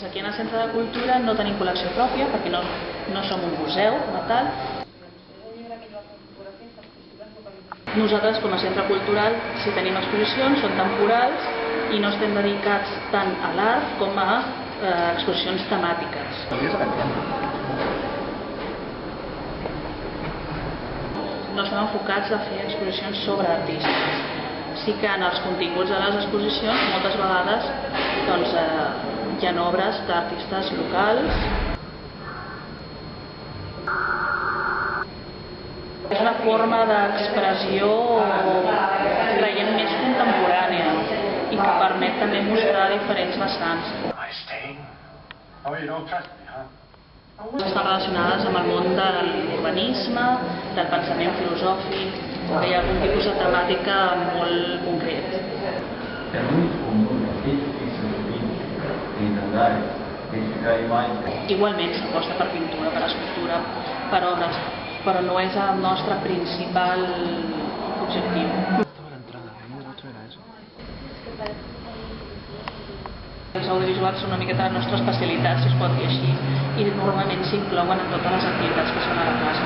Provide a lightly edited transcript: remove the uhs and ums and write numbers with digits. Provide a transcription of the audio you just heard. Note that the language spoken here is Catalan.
Aquí en el Centre de Cultura no tenim col·lecció pròpia perquè no som un museu com a tal. Nosaltres com a centre cultural, si tenim exposicions, són temporals i no estem dedicats tant a l'art com a exposicions temàtiques. No estem enfocats a fer exposicions sobre artistes. Sí que en els continguts de les exposicions moltes vegades hi ha obres d'artistes locals. És una forma d'expressió creiem més contemporània i que permet també mostrar diferents vessants. Estan relacionades amb el món de l'urbanisme, del pensament filosòfic, que hi ha algun tipus de temàtica molt concret. Igualment s'aposta per pintura, per escultura, per obres, però no és el nostre principal objectiu. Els audiovisuals són una miqueta la nostra especialitat, si es pot dir així, i normalment s'inclouen en totes les activitats que són a la classe.